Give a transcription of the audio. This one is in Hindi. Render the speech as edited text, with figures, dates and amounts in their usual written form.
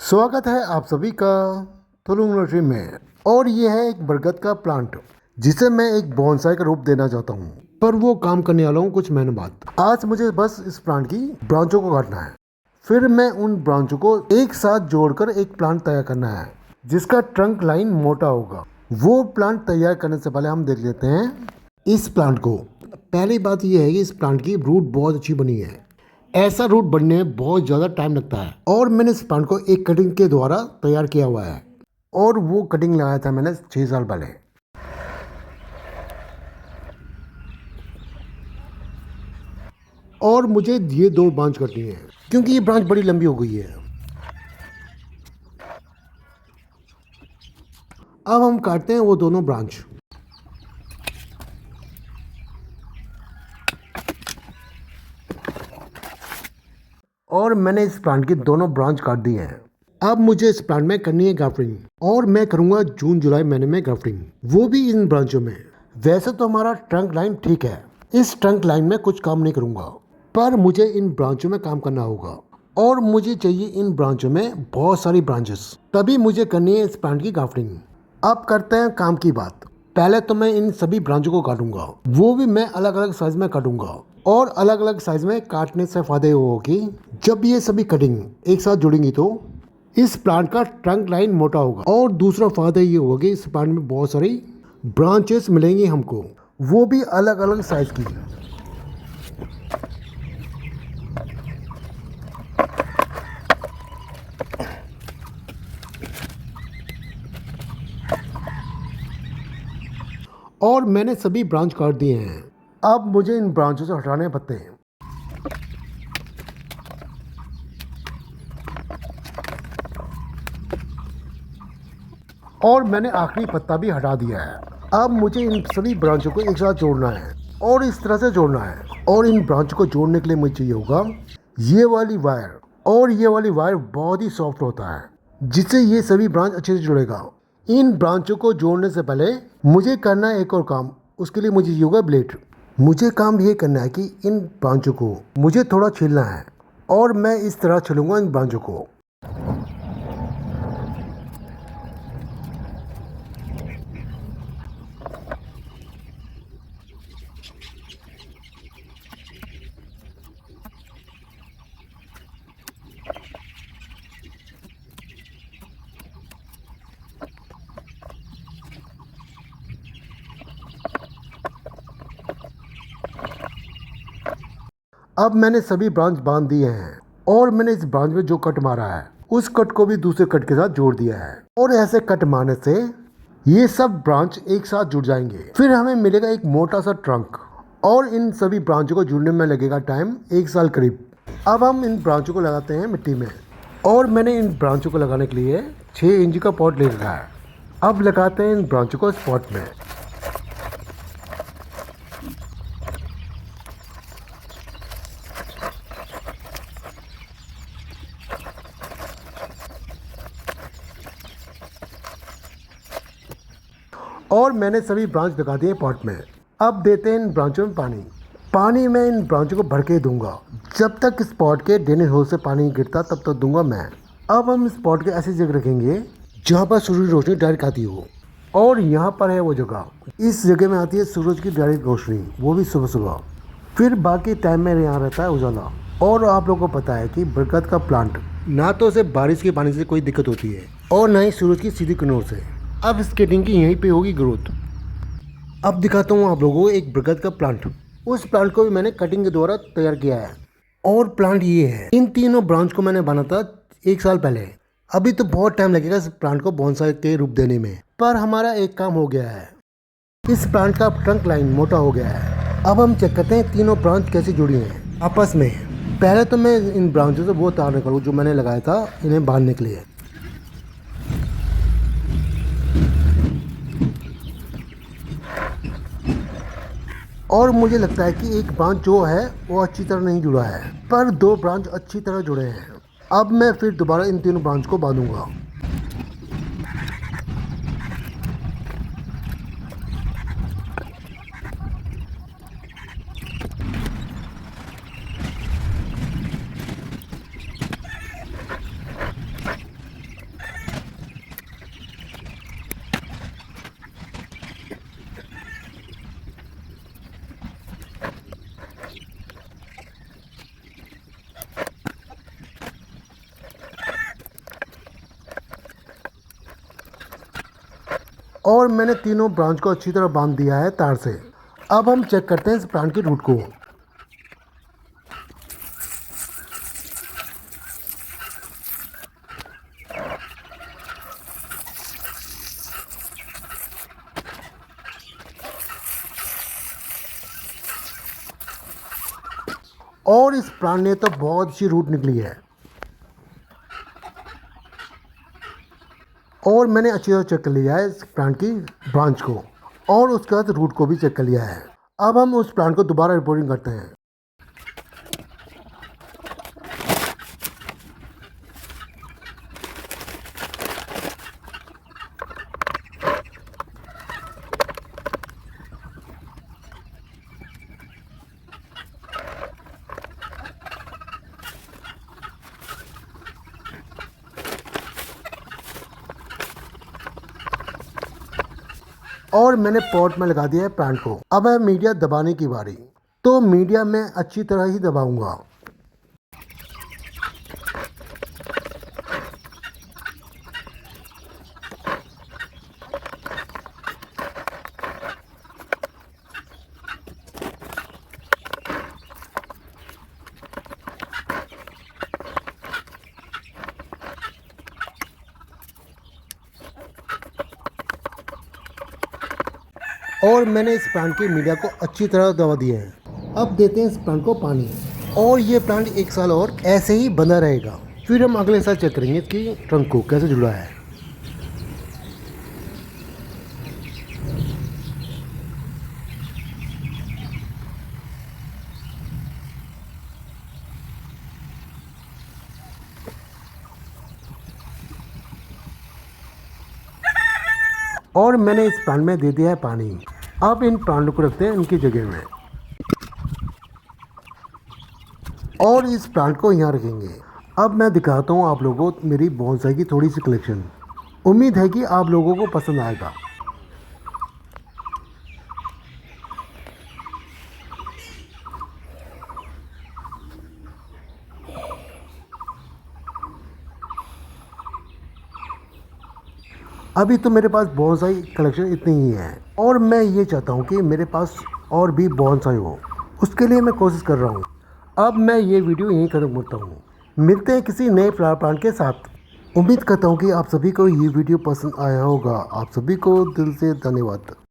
स्वागत है आप सभी का तुलुंग नर्सरी में। और ये है एक बरगद का प्लांट जिसे मैं एक बोनसाई का रूप देना चाहता हूँ, पर वो काम करने वाला हूँ कुछ महीनों बाद। आज मुझे बस इस प्लांट की ब्रांचों को काटना है, फिर मैं उन ब्रांचों को एक साथ जोड़कर एक प्लांट तैयार करना है जिसका ट्रंक लाइन मोटा होगा। वो प्लांट तैयार करने से पहले हम देख लेते हैं इस प्लांट को। पहली बात यह है कि इस प्लांट की रूट बहुत अच्छी बनी है। ऐसा रूट बनने में बहुत ज़्यादा टाइम लगता है और मैंने इस प्लांट को एक कटिंग के द्वारा तैयार किया हुआ है और वो कटिंग लगाया था मैंने 6 साल पहले। और मुझे ये 2 ब्रांच करनी है क्योंकि ये ब्रांच बड़ी लंबी हो गई है। अब हम काटते हैं वो दोनों ब्रांच। और मैंने इस प्लांट की दोनों ब्रांच काट दी हैं। अब मुझे इस प्लांट में करनी है ग्राफ्टिंग और मैं करूंगा जून जुलाई महीने में ग्राफ्टिंग, वो भी इन ब्रांचों में। वैसे तो हमारा ट्रंक लाइन ठीक है, इस ट्रंक लाइन में कुछ काम नहीं करूंगा, पर मुझे इन ब्रांचों में काम करना होगा और मुझे चाहिए इन ब्रांचों में बहुत सारी ब्रांचेस, तभी मुझे करनी है इस प्लांट की ग्राफ्टिंग। अब करते हैं काम की बात। पहले तो मैं इन सभी ब्रांचों को काटूंगा, वो भी मैं अलग अलग साइज में काटूंगा। और अलग अलग साइज में काटने से फायदे होगा कि जब ये सभी कटिंग एक साथ जुड़ेंगी तो इस प्लांट का ट्रंक लाइन मोटा होगा। और दूसरा फायदा ये होगा कि इस प्लांट में बहुत सारी ब्रांचेस मिलेंगी हमको, वो भी अलग अलग साइज की। और मैंने सभी ब्रांच काट दिए हैं। अब मुझे इन ब्रांचों से हटाने हैं पत्ते। और मैंने आखिरी पत्ता भी हटा दिया है। अब मुझे इन सभी ब्रांचों को एक साथ जोड़ना है और इस तरह से जोड़ना है। और इन ब्रांचों को जोड़ने के लिए मुझे चाहिए होगा ये वाली वायर, और ये वाली वायर बहुत ही सॉफ्ट होता है जिससे ये सभी ब्रांच अच्छे से जुड़ेगा। इन ब्रांचों को जोड़ने से पहले मुझे करना है एक और काम। उसके लिए मुझे चाहिए होगा ब्लेड। मुझे काम ये करना है कि इन ब्रांचों को मुझे थोड़ा छीलना है और मैं इस तरह छीलूंगा इन ब्रांचों को। अब मैंने सभी ब्रांच बांध दिए हैं और मैंने इस ब्रांच में जो कट मारा है उस कट को भी दूसरे कट के साथ जोड़ दिया है। और ऐसे कट मारने से ये सब ब्रांच एक साथ जुड़ जाएंगे। फिर हमें मिलेगा एक मोटा सा ट्रंक। और इन सभी ब्रांचों को जुड़ने में लगेगा टाइम 1 साल करीब। अब हम इन ब्रांचों को लगाते हैं मिट्टी में। और मैंने इन ब्रांचों को लगाने के लिए 6 इंच का पॉट ले रखा है। अब लगाते हैं इन ब्रांचों को इस पॉट में। और मैंने सभी ब्रांच लगा दिए पॉट में। अब देते हैं इन ब्रांचों में पानी। पानी मैं इन ब्रांचों को भर के दूंगा। जब तक इस पॉट के ड्रेनेज होल से पानी नहीं गिरता तब तक दूंगा मैं। अब हम इस पॉट के ऐसी जगह रखेंगे जहाँ पर सूरज की रोशनी डायरेक्ट आती हो। और यहाँ पर है वो जगह, इस जगह में आती है सूरज की डायरेक्ट रोशनी, वो भी सुबह सुबह। फिर बाकी टाइम में यहाँ रहता है उजाला। और आप लोगों को पता है कि बरगद का प्लांट ना तो उसे बारिश के पानी से कोई दिक्कत होती है और ना ही सूरज की सीधी किरणों से। अब स्केटिंग की यहीं पे होगी ग्रोथ। अब दिखाता हूँ आप लोगों को एक बरगद का प्लांट। उस प्लांट को भी मैंने कटिंग के द्वारा तैयार किया है। और प्लांट ये है। इन तीनों ब्रांच को मैंने बना था 1 साल पहले। अभी तो बहुत टाइम लगेगा इस प्लांट को बोनसाई के रूप देने में, पर हमारा एक काम हो गया है। इस प्लांट का ट्रंक लाइन मोटा हो गया है। अब हम चेक करते हैं तीनों ब्रांच कैसे जुड़ी हैं आपस में। पहले तो मैं इन ब्रांचों से वो तार निकालूँ जो मैंने लगाया था इन्हें बांधने के लिए। और मुझे लगता है कि एक ब्रांच जो है वो अच्छी तरह नहीं जुड़ा है, पर 2 ब्रांच अच्छी तरह जुड़े हैं। अब मैं फिर दोबारा इन तीनों ब्रांच को बांधूंगा। और मैंने तीनों ब्रांच को अच्छी तरह बांध दिया है तार से। अब हम चेक करते हैं इस प्लांट की रूट को। और इस प्लांट ने तो बहुत अच्छी रूट निकली है और मैंने अच्छी तरह चेक कर लिया है इस प्लांट की ब्रांच को और उसके बाद रूट को भी चेक कर लिया है। अब हम उस प्लांट को दोबारा रिपोर्टिंग करते हैं। और मैंने पॉट में लगा दिया है प्लांट को। अब है मीडिया दबाने की बारी। तो मीडिया मैं अच्छी तरह ही दबाऊंगा। और मैंने इस प्लांट की मीडिया को अच्छी तरह दबा दिया है। अब देते हैं इस प्लांट को पानी और ये प्लांट 1 साल और ऐसे ही बना रहेगा। फिर हम अगले साल चेक करेंगे इसकी ट्रंक को कैसे जुड़ा है। और मैंने इस प्लांट में दे दिया है पानी। अब इन प्लांट को रखते हैं इनकी जगह में और इस प्लांट को यहाँ रखेंगे। अब मैं दिखाता हूँ आप लोगों को मेरी बोनसाई की थोड़ी सी कलेक्शन। उम्मीद है कि आप लोगों को पसंद आएगा। अभी तो मेरे पास बोनसाई कलेक्शन इतनी ही है और मैं ये चाहता हूँ कि मेरे पास और भी बोनसाई हो। उसके लिए मैं कोशिश कर रहा हूँ। अब मैं ये वीडियो यहीं खत्म करता हूँ। मिलते हैं किसी नए फ्लावर प्लांट के साथ। उम्मीद करता हूँ कि आप सभी को ये वीडियो पसंद आया होगा। आप सभी को दिल से धन्यवाद।